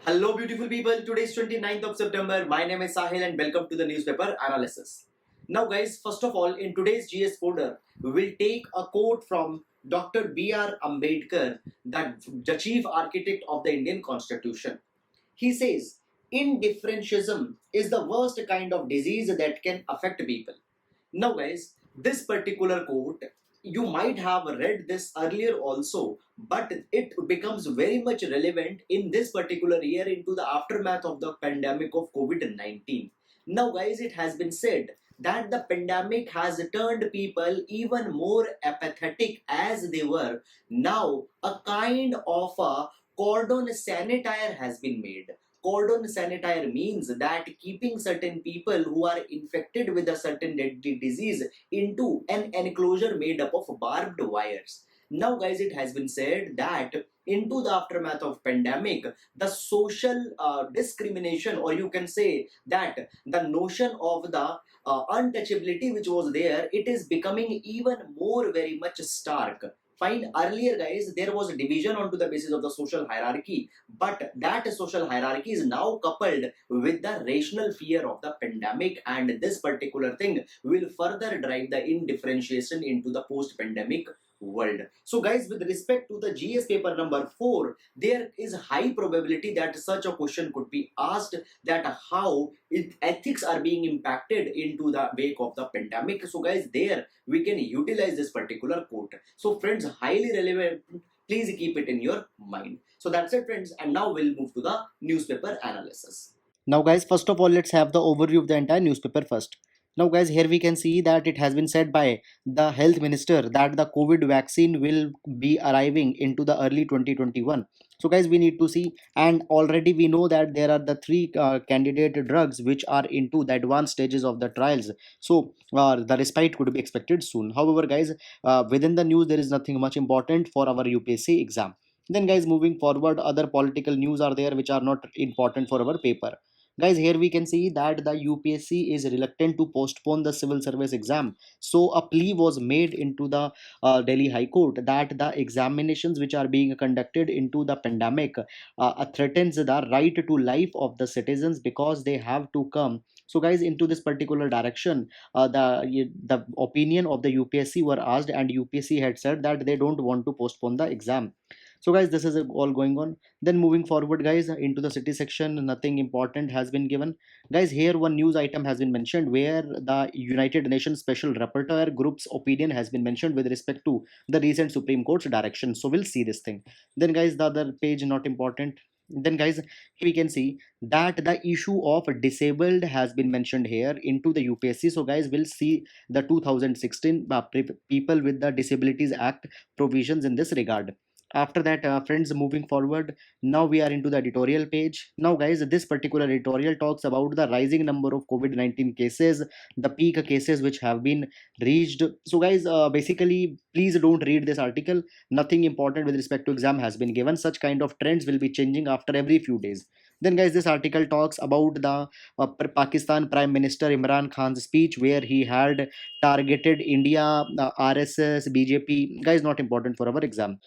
Hello, beautiful people. Today is 29th of September. My name is Sahil and welcome to the newspaper analysis. Now, guys, first of all, in today's GS Fodder, we will take a quote from Dr. B.R. Ambedkar, the chief architect of the Indian Constitution. He says, indifferentialism is the worst kind of disease that can affect people. Now, guys, this particular quote, you might have read this earlier also, but it becomes very much relevant in this particular year into the aftermath of the pandemic of COVID 19. Now, guys, it has been said that the pandemic has turned people even more apathetic as they were. Now, a kind of a cordon sanitizer has been made. Cordon sanitizer means that keeping certain people who are infected with a certain deadly disease into an enclosure made up of barbed wires. Now, guys, it has been said that into the aftermath of pandemic, the social discrimination, or you can say that the notion of the untouchability which was there, it is becoming even more very much stark. Fine, earlier, guys, there was a division onto the basis of the social hierarchy, but that social hierarchy is now coupled with the rational fear of the pandemic, and this particular thing will further drive the indifferentiation into the post-pandemic world. So, guys, with respect to the GS paper number 4, there is high probability that such a question could be asked, that how ethics are being impacted into the wake of the pandemic. So, guys, there we can utilize this particular quote. So, friends, highly relevant. Please keep it in your mind. So that's it, friends, and now we'll move to the newspaper analysis. Now, guys, first of all, let's have the overview of the entire newspaper first. Now, guys, here we can see that it has been said by the health minister that the COVID vaccine will be arriving into the early 2021. So, guys, we need to see, and already we know that there are the three candidate drugs which are into the advanced stages of the trials. So, the respite could be expected soon. However, guys, within the news, there is nothing much important for our UPSC exam. Then, guys, moving forward, other political news are there which are not important for our paper. Guys, here we can see that the UPSC is reluctant to postpone the civil service exam. So a plea was made into the Delhi High Court that the examinations which are being conducted into the pandemic threatens the right to life of the citizens because they have to come. So, guys, into this particular direction, the opinion of the UPSC were asked, and UPSC had said that they don't want to postpone the exam. So, guys, this is all going on. Then moving forward, guys, into the city section, nothing important has been given. Guys, here one news item has been mentioned where the United Nations Special Rapporteur group's opinion has been mentioned with respect to the recent Supreme Court's direction. So we'll see this thing. Then, guys, the other page not important. Then, guys, we can see that the issue of disabled has been mentioned here into the UPSC. So, guys, we'll see the 2016 People with the Disabilities Act provisions in this regard. After that, friends, moving forward, now we are into the editorial page. Now, guys, this particular editorial talks about the rising number of COVID-19 cases, the peak cases which have been reached. So, guys, basically, please don't read this article. Nothing important with respect to exam has been given. Such kind of trends will be changing after every few days. Then, guys, this article talks about the Pakistan Prime Minister Imran Khan's speech where he had targeted India, RSS, BJP. Guys, not important for our exam.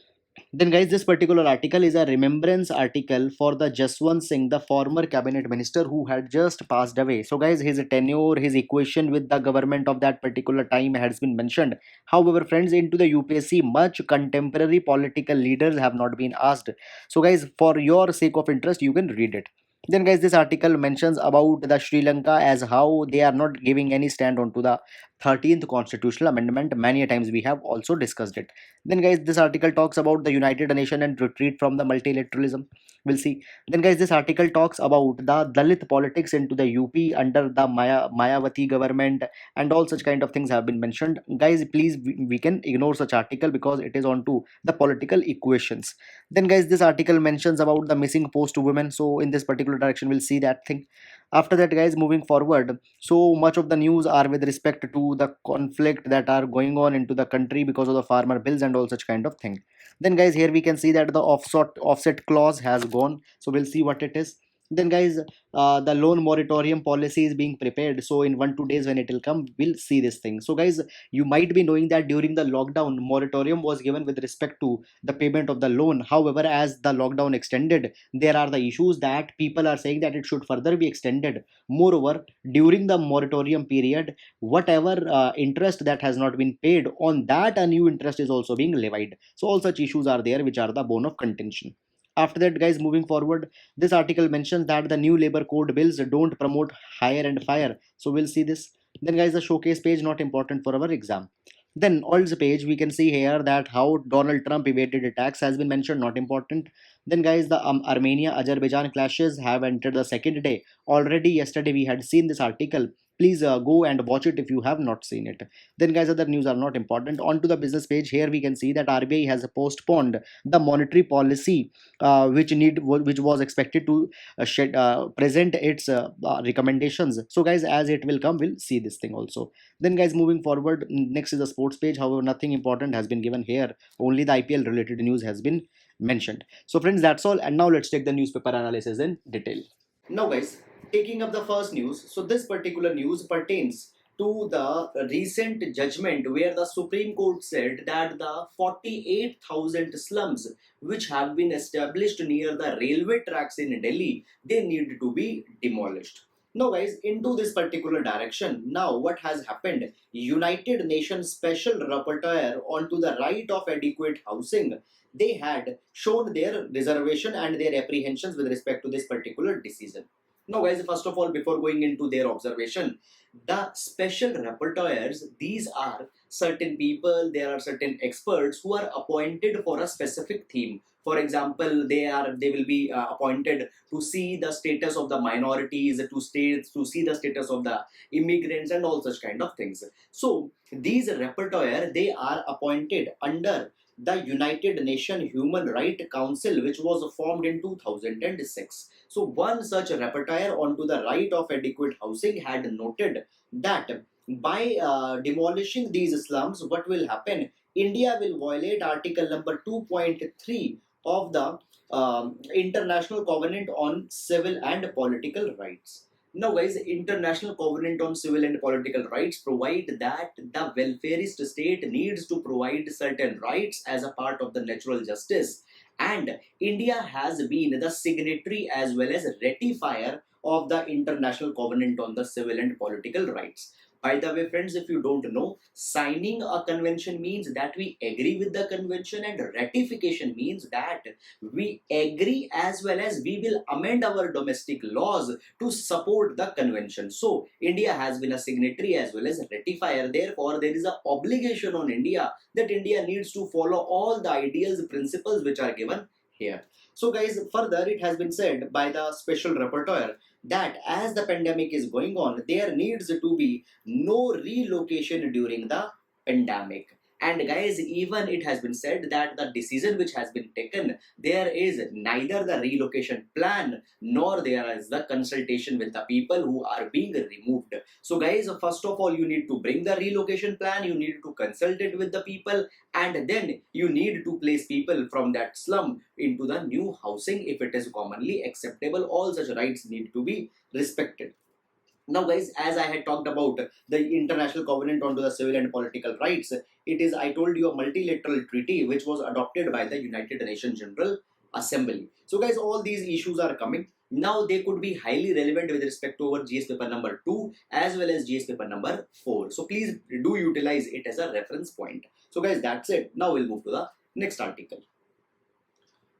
Then, guys, this particular article is a remembrance article for the Jaswant Singh, the former cabinet minister who had just passed away. So, guys, his tenure, his equation with the government of that particular time has been mentioned. However, friends, into the UPSC, much contemporary political leaders have not been asked. So, guys, for your sake of interest, you can read it. Then, guys, this article mentions about the Sri Lanka as how they are not giving any stand on to the 13th constitutional amendment. Many a times we have also discussed it. Then, guys, this article talks about the United Nation and retreat from the multilateralism. We'll see. Then, guys, this article talks about the Dalit politics into the UP under the Mayawati government, and all such kind of things have been mentioned. Guys, please, we can ignore such article because it is on to the political equations. Then, guys, this article mentions about the missing post women. So in this particular direction, we'll see that thing. After that, guys, moving forward, so much of the news are with respect to the conflict that are going on into the country because of the farmer bills and all such kind of thing. Then, guys, here we can see that the offset clause has gone. So we'll see what it is. Then guys, the loan moratorium policy is being prepared, so in 1 2 days when it will come, we'll see this thing. So guys, you might be knowing that during the lockdown, moratorium was given with respect to the payment of the loan. However, as the lockdown extended, there are the issues that people are saying that it should further be extended. Moreover, during the moratorium period, whatever interest that has not been paid, on that a new interest is also being levied. So all such issues are there, which are the bone of contention. After that guys, moving forward, this article mentions that the new labor code bills don't promote hire and fire. So we'll see this. Then guys, the showcase page not important for our exam. Then olds page, we can see here that how Donald Trump evaded a tax has been mentioned, not important. Then guys, the Armenia Azerbaijan clashes have entered the second day. Already yesterday we had seen this article. Please go and watch it if you have not seen it. Then guys, other news are not important. On to the business page. Here we can see that RBI has postponed the monetary policy which was expected to present its recommendations. So guys, as it will come, we'll see this thing also. Then guys, moving forward, next is the sports page. However, nothing important has been given here, only the IPL related news has been mentioned. So friends, that's all, and now let's take the newspaper analysis in detail. Now guys, taking up the first news, so this particular news pertains to the recent judgment where the Supreme Court said that the 48,000 slums which have been established near the railway tracks in Delhi, they need to be demolished. Now guys, into this particular direction, now what has happened, United Nations Special Rapporteur onto the right of adequate housing, they had shown their reservation and their apprehensions with respect to this particular decision. Now guys, first of all, before going into their observation, the special rapporteurs, these are certain people, there are certain experts who are appointed for a specific theme. For example, they will be appointed to see the status of the minorities, to see the status of the immigrants and all such kind of things. So these rapporteurs, they are appointed under the United Nations Human Rights Council, which was formed in 2006. So one such rapporteur onto the right of adequate housing had noted that by demolishing these slums, what will happen? India will violate Article number 2.3 of the International Covenant on Civil and Political Rights. Now, guys, International Covenant on Civil and Political Rights provide that the welfareist state needs to provide certain rights as a part of the natural justice, and India has been the signatory as well as ratifier of the International Covenant on the Civil and Political Rights. By the way, friends, if you don't know, signing a convention means that we agree with the convention, and ratification means that we agree as well as we will amend our domestic laws to support the convention. So, India has been a signatory as well as a ratifier. Therefore, there is an obligation on India that India needs to follow all the ideals, principles which are given here. So, guys, further it has been said by the special rapporteur that as the pandemic is going on, there needs to be no relocation during the pandemic. And guys, even it has been said that the decision which has been taken, there is neither the relocation plan nor there is the consultation with the people who are being removed. So guys, first of all, you need to bring the relocation plan, you need to consult it with the people, and then you need to place people from that slum into the new housing if it is commonly acceptable. All such rights need to be respected. Now guys, as I had talked about the International Covenant onto the Civil and Political Rights, it is, I told you, a multilateral treaty which was adopted by the United Nations General Assembly. So guys, all these issues are coming. Now they could be highly relevant with respect to our GS paper number 2 as well as GS paper number 4. So please do utilize it as a reference point. So guys, that's it. Now we'll move to the next article.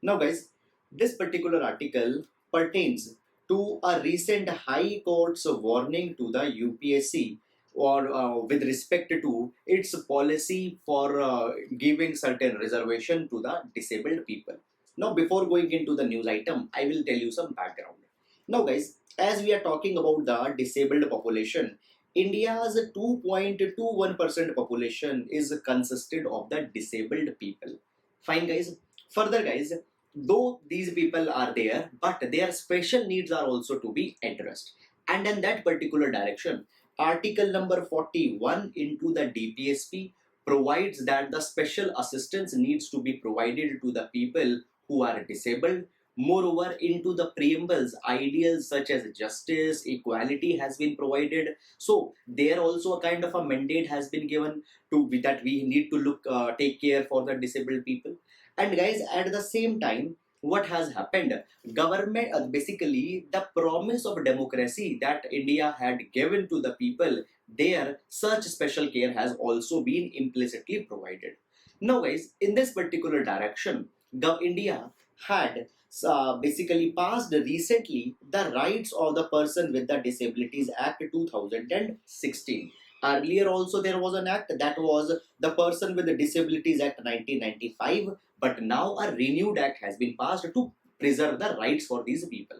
Now guys, this particular article pertains to a recent High Court's warning to the UPSC or with respect to its policy for giving certain reservation to the disabled people. Now, before going into the news item, I will tell you some background. Now, guys, as we are talking about the disabled population, India's 2.21% population is consisted of the disabled people. Fine, guys. Further, guys, though these people are there, but their special needs are also to be addressed. And in that particular direction, Article number 41 into the DPSP provides that the special assistance needs to be provided to the people who are disabled, Moreover, into the preambles, ideas such as justice, equality has been provided. So there also a kind of a mandate has been given to that we need to take care for the disabled people. And guys, at the same time, what has happened? Government, basically the promise of democracy that India had given to the people, there such special care has also been implicitly provided. Now, guys, in this particular direction, India had basically passed recently the Rights of the Person with the Disabilities Act 2016. Earlier also there was an act that was the Person with the Disabilities Act 1995, but now a renewed act has been passed to preserve the rights for these people.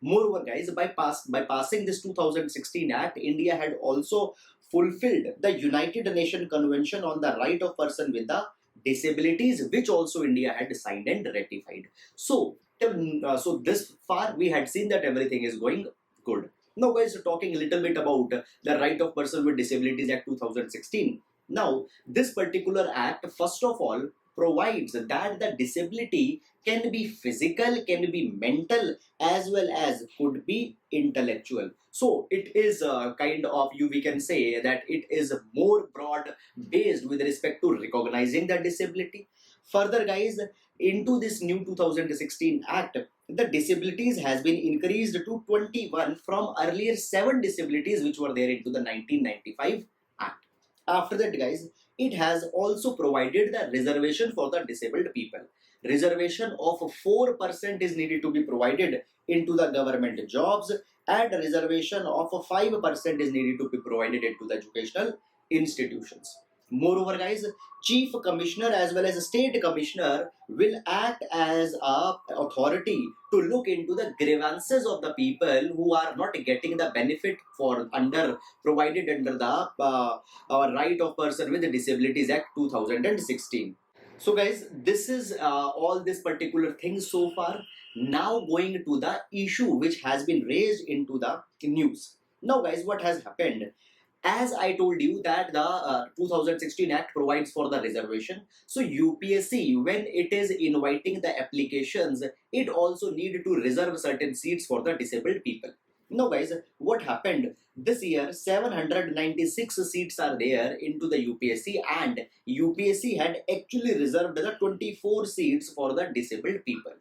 Moreover, guys, by passing this 2016 act, India had also fulfilled the United Nations Convention on the Right of Person with the Disabilities, which also India had signed and ratified. So, so this far we had seen that everything is going good. Now, guys, talking a little bit about the Right of Person with Disabilities Act 2016. Now, this particular act, first of all, provides that the disability can be physical, can be mental, as well as could be intellectual. So it is kind of, we can say that it is more broad based with respect to recognizing the disability. Further, guys, into this new 2016 act, the disabilities has been increased to 21 from earlier 7 disabilities which were there into the 1995 act. After that, guys, it has also provided the reservation for the disabled people. Reservation of 4% is needed to be provided into the government jobs, and reservation of 5% is needed to be provided into the educational institutions. Moreover, guys, chief commissioner as well as state commissioner will act as a authority to look into the grievances of the people who are not getting the benefit for under provided under the Right of Person with Disabilities Act 2016. So, guys, this is all this particular thing so far. Now, going to the issue which has been raised into the news. Now, guys, what has happened? As I told you that the 2016 Act provides for the reservation. So UPSC, when it is inviting the applications, it also need to reserve certain seats for the disabled people. Now, guys, what happened? This year, 796 seats are there into the UPSC, and UPSC had actually reserved the 24 seats for the disabled people.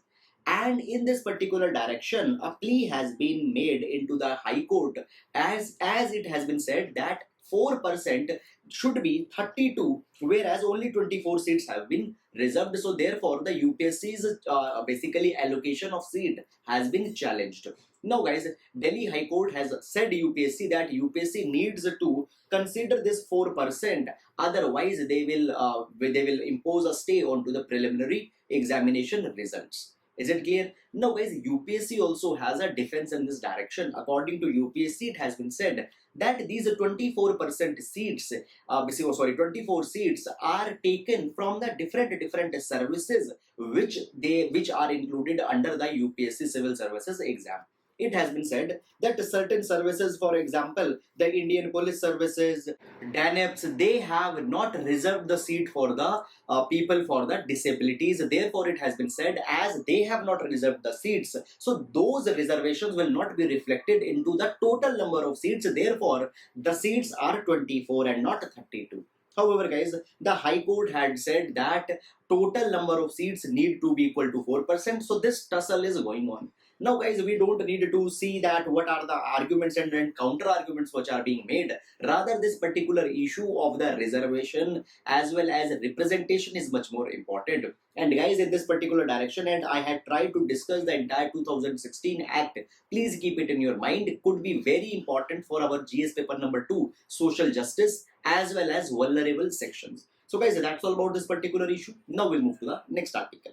And in this particular direction, a plea has been made into the High Court, as it has been said that 4% should be 32, whereas only 24 seats have been reserved. So therefore, the UPSC's basically allocation of seat has been challenged. Now, guys, Delhi High Court has said UPSC that UPSC needs to consider this 4%. Otherwise, they will impose a stay onto the preliminary examination results. Is it clear? Now, guys, UPSC also has a defense in this direction. According to UPSC, it has been said that these 24% seats, 24 seats are taken from the different services which are included under the UPSC Civil Services exam. It has been said that certain services, for example, the Indian Police Services, DANEPS, they have not reserved the seat for the people for the disabilities. Therefore, it has been said as they have not reserved the seats, so those reservations will not be reflected into the total number of seats. Therefore, the seats are 24 and not 32. However, guys, the High Court had said that total number of seats need to be equal to 4%. So this tussle is going on. Now, guys, we don't need to see that what are the arguments and counter arguments which are being made. Rather, this particular issue of the reservation as well as representation is much more important. And guys, in this particular direction, and I had tried to discuss the entire 2016 Act, please keep it in your mind. It could be very important for our GS paper number 2, social justice as well as vulnerable sections. So, guys, that's all about this particular issue. Now we'll move to the next article.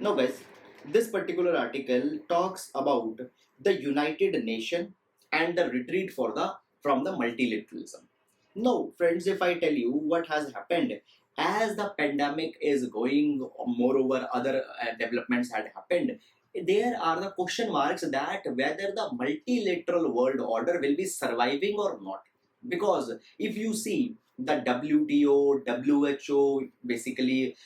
Now, guys, this particular article talks about the United Nation and the retreat from the multilateralism. Now, friends, if I tell you what has happened, as the pandemic is going, moreover, other developments had happened, there are the question marks that whether the multilateral world order will be surviving or not. Because if you see, the WTO, WHO, basically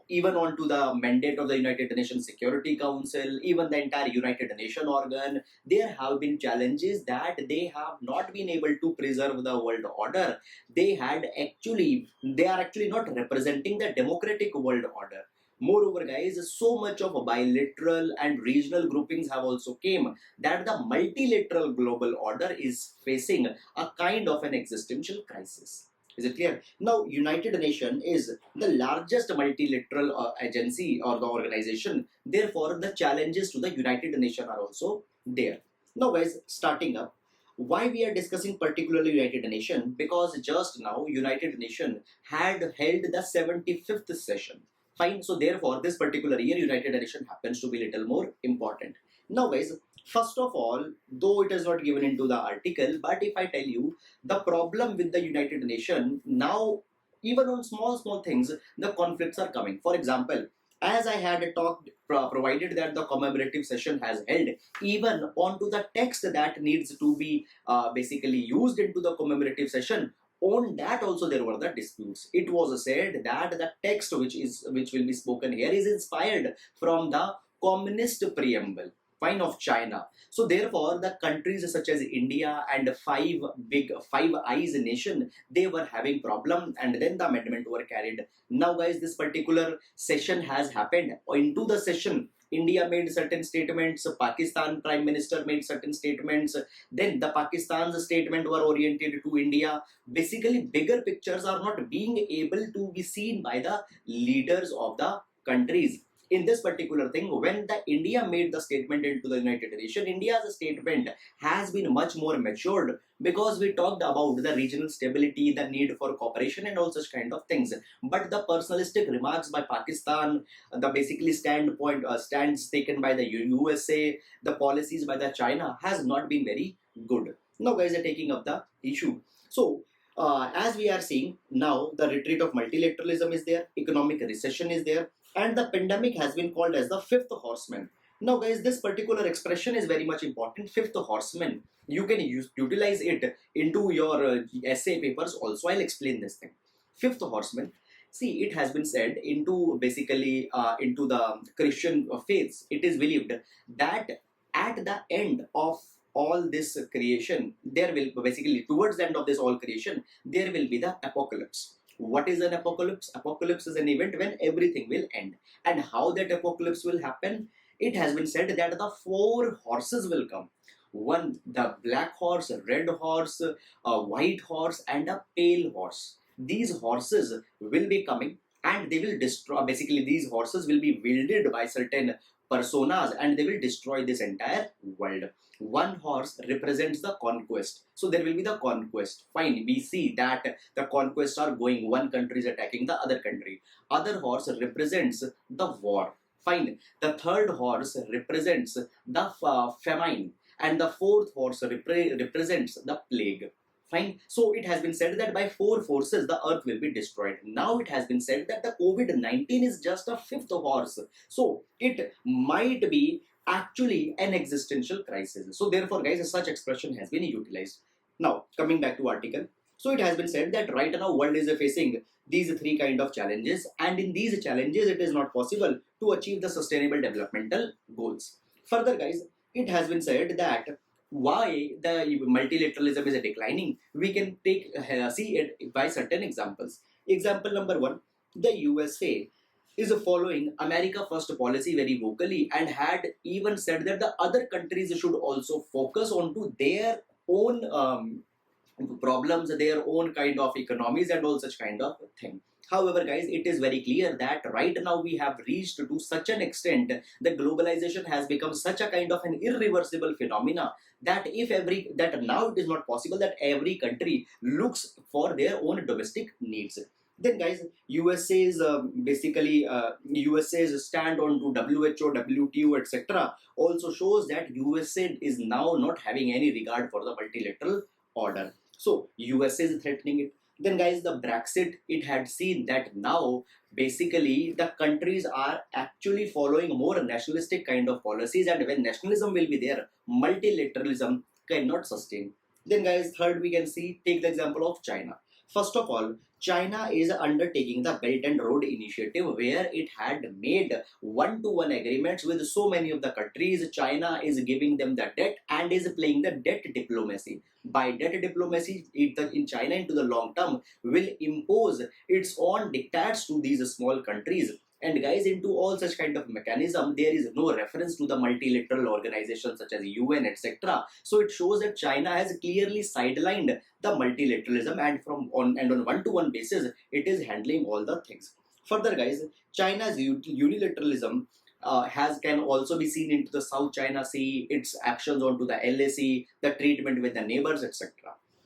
even on to the mandate of the United Nations Security Council, even the entire United Nations organ, there have been challenges that they have not been able to preserve the world order. They are actually not representing the democratic world order. Moreover, guys, so much of bilateral and regional groupings have also came that the multilateral global order is facing a kind of an existential crisis. Is it clear? Now, United Nations is the largest multilateral agency or the organization. Therefore, the challenges to the United Nations are also there. Now, guys, starting up, why we are discussing particularly United Nations? Because just now United Nations had held the 75th session. Fine. So therefore, this particular year United Nations happens to be little more important. Now, guys, first of all, though it is not given into the article, but if I tell you the problem with the United Nations now, even on small things, the conflicts are coming. For example, as I had talked, provided that the commemorative session has held, even onto the text that needs to be basically used into the commemorative session, on that also there were the disputes. It was said that the text which will be spoken here is inspired from the communist preamble, fine, of China. So therefore, the countries such as India and Five Eyes nation, they were having problem, and then the amendment were carried. Now, guys, this particular session has happened. Into the session, India made certain statements, Pakistan Prime Minister made certain statements, then the Pakistan's statement were oriented to India. Basically, bigger pictures are not being able to be seen by the leaders of the countries. In this particular thing, when the India made the statement into the United Nations, India's statement has been much more matured, because we talked about the regional stability, the need for cooperation and all such kind of things. But the personalistic remarks by Pakistan, the basically stands taken by the USA, the policies by the China has not been very good. Now, guys are taking up the issue. So, as we are seeing now, the retreat of multilateralism is there, economic recession is there, and the pandemic has been called as the fifth horseman. Now, guys, this particular expression is very much important. Fifth horseman. You can utilize it into your essay papers also. I'll explain this thing. Fifth horseman. See, it has been said into basically into the Christian faiths. It is believed that at the end of all this creation, there will basically towards the end of this all creation, there will be the apocalypse. What is an apocalypse? Apocalypse is an event when everything will end. And how that apocalypse will happen? It has been said that the four horses will come. One, the black horse, a red horse, a white horse, and a pale horse. These horses will be coming and they will destroy, basically these horses will be wielded by certain personas and they will destroy this entire world. One horse represents the conquest. So there will be the conquest. Fine, we see that the conquests are going, one country is attacking the other country. Other horse represents the war. Fine, the third horse represents the famine, and the fourth horse represents the plague. Fine. So it has been said that by four forces the earth will be destroyed. Now it has been said that the COVID-19 is just a fifth horse. So it might be actually an existential crisis. So therefore, guys, such expression has been utilized. Now, coming back to article. So it has been said that right now world is facing these three kind of challenges, and in these challenges it is not possible to achieve the sustainable developmental goals. Further, guys, it has been said that why the multilateralism is declining, we can see it by certain examples. Example number one, the USA is following America First policy very vocally and had even said that the other countries should also focus on to their own problems, their own kind of economies and all such kind of thing. However, guys, it is very clear that right now we have reached to such an extent that globalization has become such a kind of an irreversible phenomena that that now it is not possible that every country looks for their own domestic needs. Then, guys, USA's USA's stand on to WHO, WTO, etc. also shows that USA is now not having any regard for the multilateral order. So USA is threatening it. Then, guys, the Brexit, it had seen that now basically the countries are actually following more nationalistic kind of policies, and when nationalism will be there, multilateralism cannot sustain. Then, guys, third we can see, take the example of China. First of all, China is undertaking the Belt and Road Initiative, where it had made one-to-one agreements with so many of the countries. China is giving them the debt and is playing the debt diplomacy. By debt diplomacy, in China into the long term will impose its own diktats to these small countries. And guys, into all such kind of mechanism, there is no reference to the multilateral organizations such as UN, etc. So it shows that China has clearly sidelined the multilateralism, and on one-to-one basis, it is handling all the things. Further, guys, China's unilateralism can also be seen into the South China Sea, its actions onto the LAC, the treatment with the neighbors, etc.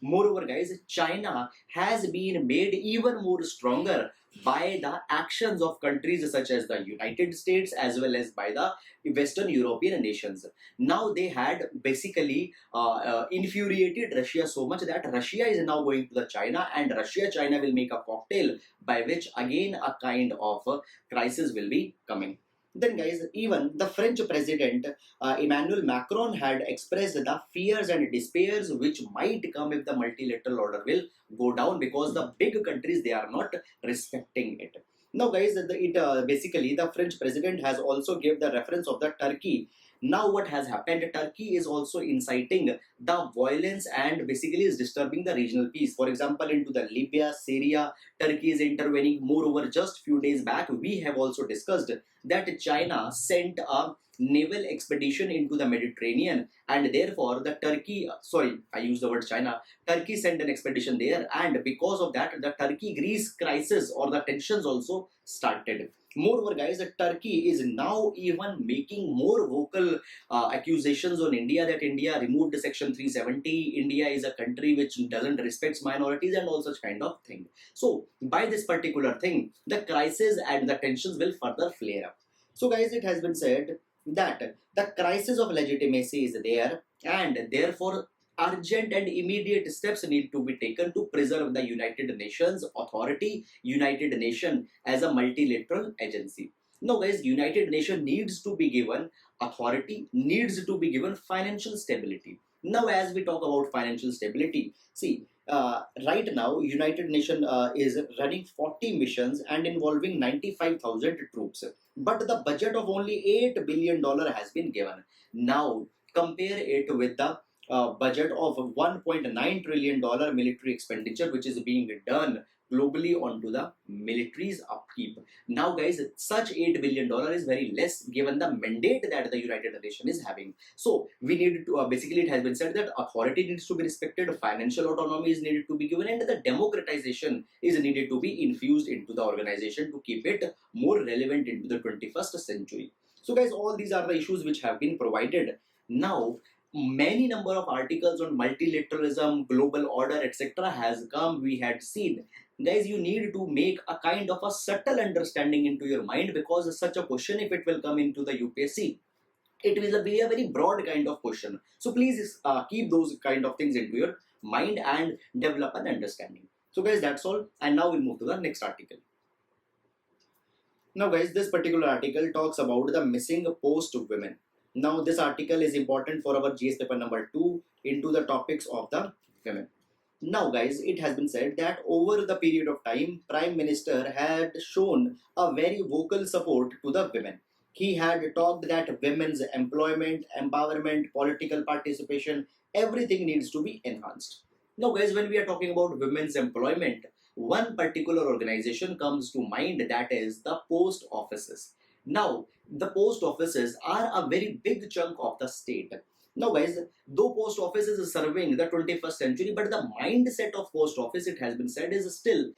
Moreover, guys, China has been made even more stronger by the actions of countries such as the United States as well as by the Western European nations. Now they had basically infuriated Russia so much that Russia is now going to the China, and Russia-China will make a cocktail by which again a kind of crisis will be coming. Then guys, even the French president Emmanuel Macron had expressed the fears and despairs which might come if the multilateral order will go down, because the big countries, they are not respecting it. Now guys, basically the French president has also gave the reference of the Turkey. Now what has happened, Turkey is also inciting the violence and basically is disturbing the regional peace. For example, into the Libya, Syria, Turkey is intervening. Moreover, just few days back, we have also discussed that China sent a naval expedition into the Mediterranean, and therefore the Turkey sent an expedition there, and because of that, the Turkey-Greece crisis or the tensions also started. Moreover, guys, Turkey is now even making more vocal accusations on India that India removed Section 370. India is a country which doesn't respect minorities and all such kind of thing. So, by this particular thing, the crisis and the tensions will further flare up. So, guys, it has been said that the crisis of legitimacy is there, and therefore urgent and immediate steps need to be taken to preserve the United Nations authority, United Nations as a multilateral agency. Now guys, United Nations needs to be given authority, needs to be given financial stability. Now as we talk about financial stability, see, right now United Nations is running 40 missions and involving 95,000 troops, but the budget of only $8 billion has been given. Now compare it with the budget of $1.9 trillion military expenditure which is being done globally onto the military's upkeep. Now guys, such $8 billion is very less given the mandate that the United Nations is having. So we need to, basically it has been said that authority needs to be respected, financial autonomy is needed to be given, and the democratization is needed to be infused into the organization to keep it more relevant into the 21st century. So guys, all these are the issues which have been provided. Now, many number of articles on multilateralism, global order, etc. has come, we had seen. Guys, you need to make a kind of a subtle understanding into your mind, because such a question, if it will come into the UPSC, it will be a very broad kind of question. So please keep those kind of things into your mind and develop an understanding. So guys, that's all, and now we'll move to the next article. Now guys, this particular article talks about the missing post women. Now this article is important for our GS paper number 2 into the topics of the women. Now guys, it has been said that over the period of time, Prime Minister had shown a very vocal support to the women. He had talked that women's employment, empowerment, political participation, everything needs to be enhanced. Now guys, when we are talking about women's employment, one particular organization comes to mind, that is the post offices. Now, the post offices are a very big chunk of the state. Now guys, though post office is serving the 21st century, but the mindset of post office, it has been said, is still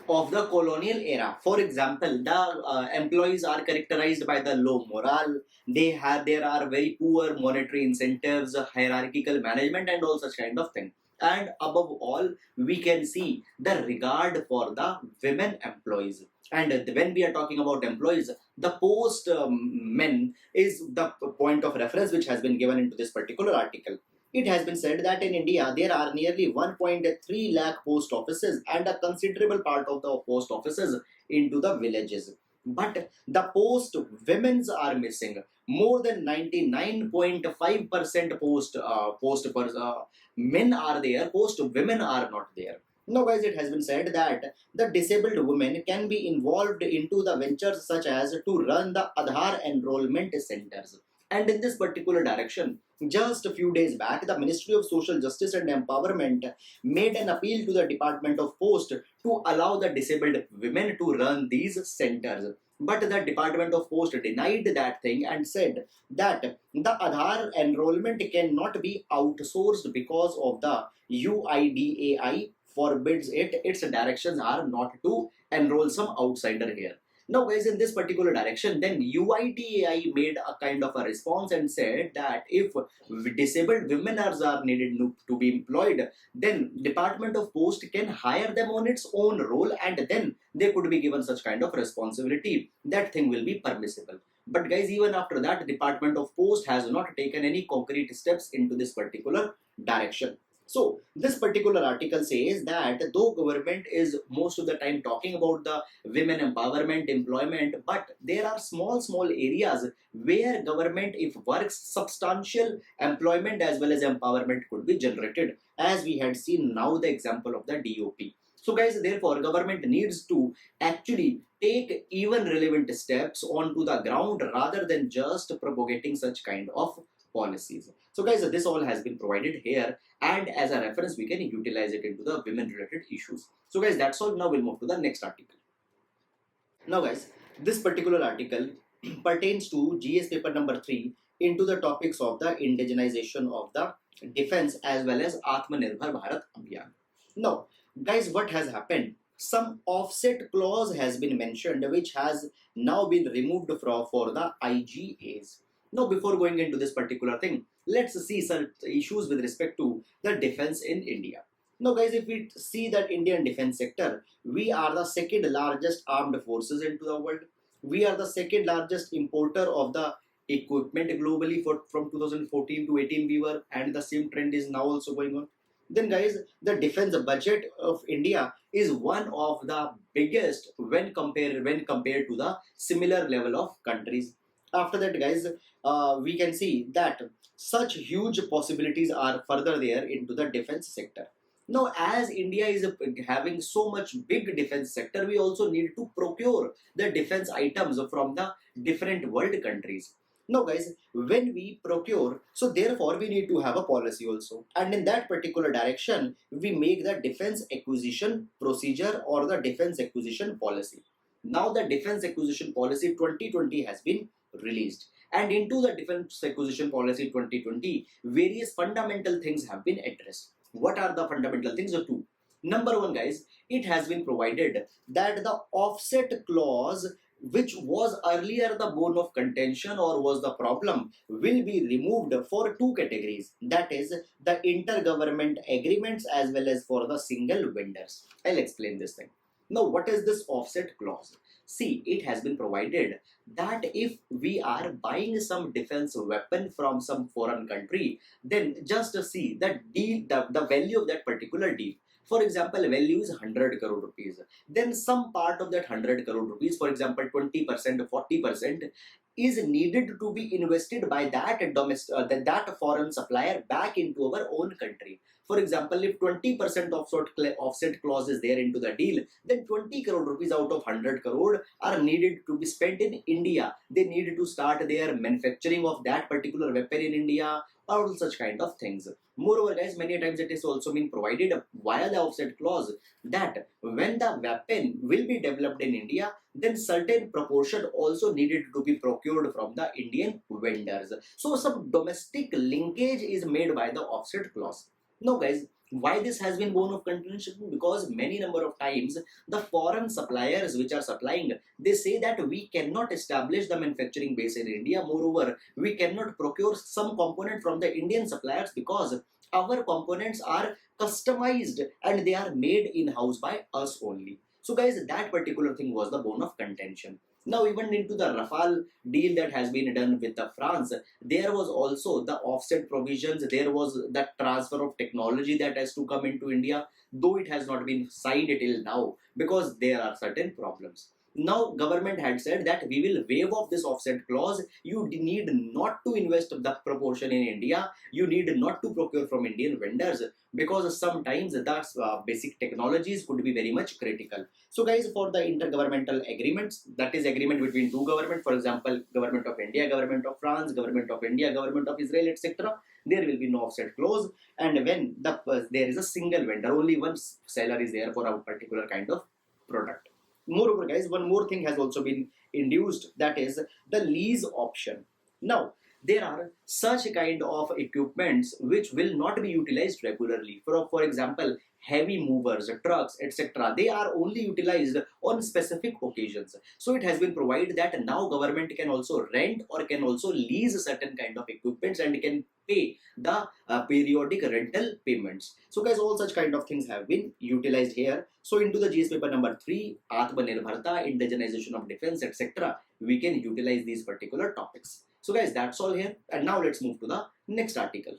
of the colonial era. For example, the employees are characterized by the low morale, there are very poor monetary incentives, hierarchical management and all such kind of thing. And above all, we can see the regard for the women employees. And when we are talking about employees, the post men is the point of reference which has been given into this particular article. It has been said that in India, there are nearly 1.3 lakh post offices, and a considerable part of the post offices into the villages. But the post women's are missing. More than 99.5% post men are there, post women are not there. Now guys, it has been said that the disabled women can be involved into the ventures such as to run the Aadhaar enrollment centers. And in this particular direction, just a few days back, the Ministry of Social Justice and Empowerment made an appeal to the Department of Post to allow the disabled women to run these centers. But the Department of Post denied that thing and said that the Aadhaar enrollment cannot be outsourced because of the UIDAI forbids it. Its directions are not to enroll some outsider here. Now guys, in this particular direction, then UIDAI made a kind of a response and said that if disabled women are needed to be employed, then Department of Post can hire them on its own role, and then they could be given such kind of responsibility. That thing will be permissible. But guys, even after that, Department of Post has not taken any concrete steps into this particular direction. So this particular article says that though government is most of the time talking about the women empowerment, employment, but there are small areas where government, if works, substantial employment as well as empowerment could be generated, as we had seen now the example of the DOP. So guys, therefore government needs to actually take even relevant steps onto the ground rather than just propagating such kind of policies. So guys, this all has been provided here, and as a reference we can utilize it into the women related issues. So guys, that's all. Now we'll move to the next article. Now guys, this particular article pertains to GS paper number 3 into the topics of the indigenization of the defense as well as Atmanirbhar Bharat Abhiyan. Now guys, what has happened? Some offset clause has been mentioned which has now been removed for the IGAs. Now before going into this particular thing, let's see some issues with respect to the defense in India. Now guys, if we see that Indian defense sector, we are the second largest armed forces into the world. We are the second largest importer of the equipment globally from 2014 to 18 we were, and the same trend is now also going on. Then guys, the defense budget of India is one of the biggest when compared to the similar level of countries. After that guys, we can see that such huge possibilities are further there into the defense sector. Now as India is having so much big defense sector, we also need to procure the defense items from the different world countries. Now guys, when we procure, so therefore we need to have a policy also, and in that particular direction we make the defense acquisition procedure or the defense acquisition policy. Now the defense acquisition policy 2020 has been released, and into the defense acquisition policy 2020 various fundamental things have been addressed. What are the fundamental things? Or two. Number one guys, it has been provided that the offset clause which was earlier the bone of contention or was the problem will be removed for two categories, that is the intergovernment agreements as well as for the single vendors. I'll explain this thing. Now what is this offset clause? See, it has been provided that if we are buying some defense weapon from some foreign country, then just see the deal, the value of that particular deal. For example, value is 100 crore rupees. Then some part of that 100 crore rupees, for example 20%, 40%, is needed to be invested by that that foreign supplier back into our own country. For example, if 20% offset clause is there into the deal, then 20 crore rupees out of 100 crore are needed to be spent in India. They need to start their manufacturing of that particular weapon in India, all such kind of things. Moreover guys, many times it is also been provided via the offset clause that when the weapon will be developed in India, then certain proportion also needed to be procured from the Indian vendors. So some domestic linkage is made by the offset clause. Now guys, why this has been bone of contention? Because many number of times the foreign suppliers which are supplying, they say that we cannot establish the manufacturing base in India. Moreover, we cannot procure some component from the Indian suppliers because our components are customized and they are made in-house by us only. So guys, that particular thing was the bone of contention. Now even into the Rafale deal that has been done with the France, there was also the offset provisions, there was the transfer of technology that has to come into India, though it has not been signed till now because there are certain problems. Now government had said that we will waive off this offset clause. You need not to invest the proportion in India. You need not to procure from Indian vendors, because sometimes the basic technologies could be very much critical. So guys, for the intergovernmental agreements, that is agreement between two governments, for example, government of India, government of France, government of India, government of Israel, etc., there will be no offset clause. And when there is a single vendor, only one seller is there for a particular kind of product. Moreover, guys, one more thing has also been induced, that is the lease option. Now, there are such kind of equipments which will not be utilized regularly. For example, heavy movers, trucks, etc. They are only utilized on specific occasions. So it has been provided that now government can also rent or can also lease certain kind of equipments and can pay the periodic rental payments. So guys, all such kind of things have been utilized here. So into the GS paper number 3, Atmanirbharta, indigenization of defense, etc., we can utilize these particular topics. So guys, that's all here, and now let's move to the next article.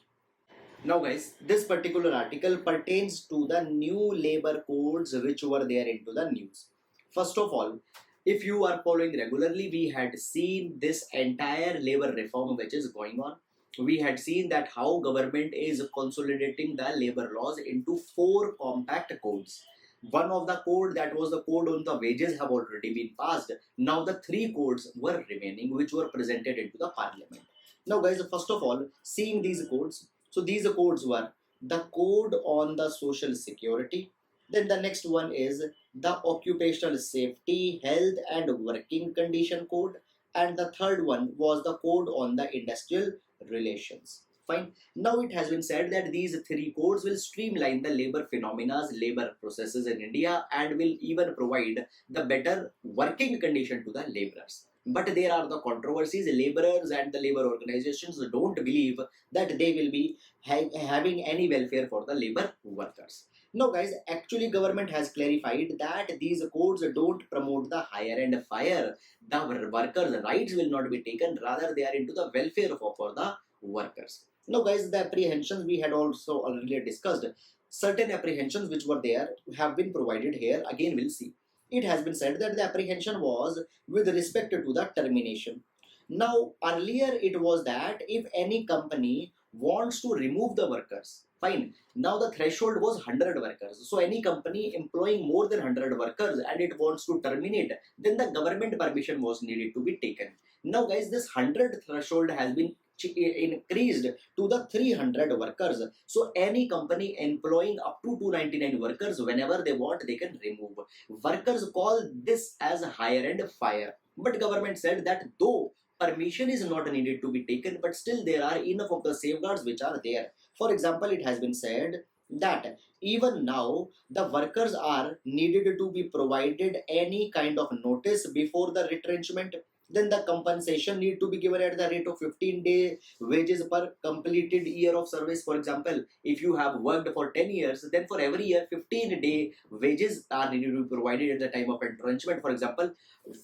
Now guys, this particular article pertains to the new labor codes which were there into the news. First of all, if you are following regularly, we had seen this entire labor reform which is going on. We had seen that how government is consolidating the labor laws into 4 compact codes. One of the code, that was the code on the wages, have already been passed. Now the 3 codes were remaining which were presented into the parliament. Now guys, first of all, seeing these codes, so these codes were the code on the social security, then the next one is the occupational safety, health and working condition code, and the third one was the code on the industrial relations. Fine. Now it has been said that these 3 codes will streamline the labor phenomena, labor processes in India, and will even provide the better working condition to the laborers. But there are the controversies. Laborers and the labor organizations don't believe that they will be having any welfare for the labor workers. No guys, actually government has clarified that these codes don't promote the hire and fire. The workers' rights will not be taken, rather they are into the welfare for the workers. Now guys, the apprehensions we had also earlier discussed. Certain apprehensions which were there have been provided here. Again, we'll see. It has been said that the apprehension was with respect to the termination. Now, earlier it was that if any company wants to remove the workers, fine. Now the threshold was 100 workers. So any company employing more than 100 workers and it wants to terminate, then the government permission was needed to be taken. Now guys, this 100 threshold has been increased to the 300 workers. So any company employing up to 299 workers, whenever they want, they can remove. Workers call this as hire and fire. But government said that though permission is not needed to be taken, but still there are enough of the safeguards which are there. For example, it has been said that even now the workers are needed to be provided any kind of notice before the retrenchment. Then the compensation need to be given at the rate of 15-day wages per completed year of service. For example, if you have worked for 10 years, then for every year 15-day wages are needed to be provided at the time of entrenchment. For example,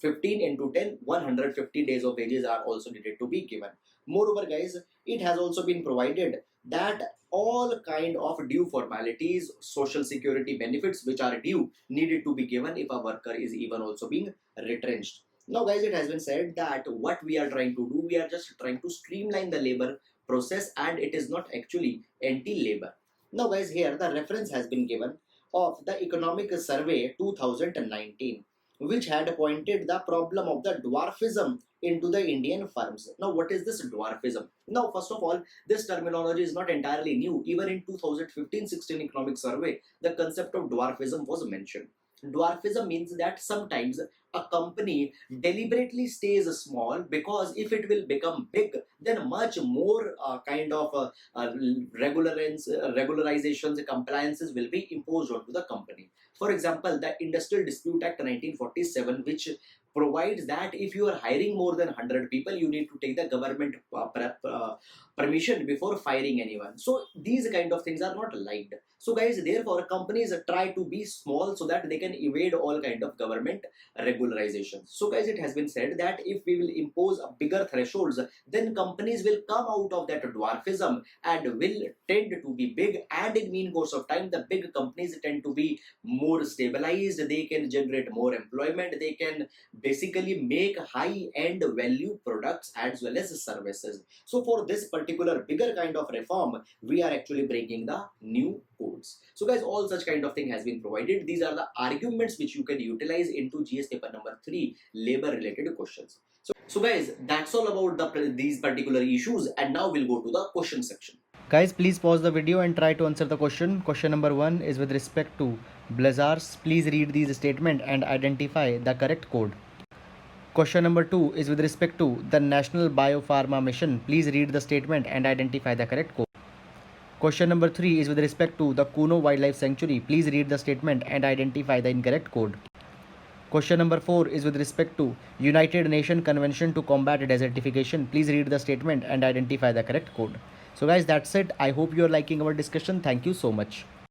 15 into 10, 150 days of wages are also needed to be given. Moreover guys, it has also been provided that all kind of due formalities, social security benefits which are due, needed to be given if a worker is even also being retrenched. Now guys, it has been said that what we are trying to do, we are just trying to streamline the labor process, and it is not actually anti-labor. Now guys, here the reference has been given of the Economic Survey 2019, which had pointed the problem of the dwarfism into the Indian firms. Now what is this dwarfism? Now first of all, this terminology is not entirely new. Even in 2015-16 Economic Survey, the concept of dwarfism was mentioned. Dwarfism means that sometimes a company deliberately stays small, because if it will become big, then much more regularizations, compliances will be imposed onto the company. For example, the Industrial Dispute Act 1947, which provides that if you are hiring more than 100 people, you need to take the government permission before firing anyone. So these kind of things are not liked. So guys, therefore companies try to be small so that they can evade all kind of government regularization. So guys, it has been said that if we will impose a bigger thresholds, then companies will come out of that dwarfism and will tend to be big, and in mean course of time the big companies tend to be more stabilized, they can generate more employment, they can basically make high end value products as well as services. So for this particular bigger kind of reform, we are actually breaking the new codes. So guys, all such kind of thing has been provided. These are the arguments which you can utilize into GS paper number 3 labor related questions. So guys, that's all about these particular issues, and now we'll go to the question section. Guys, please pause the video and try to answer the question. Question number 1 is with respect to blazars. Please read these statement and identify the correct code. Question number 2 is with respect to the National Biopharma Mission. Please read the statement and identify the correct code. Question number 3 is with respect to the Kuno Wildlife Sanctuary. Please read the statement and identify the incorrect code. Question number 4 is with respect to United Nations Convention to Combat Desertification. Please read the statement and identify the correct code. So guys, that's it. I hope you are liking our discussion. Thank you so much.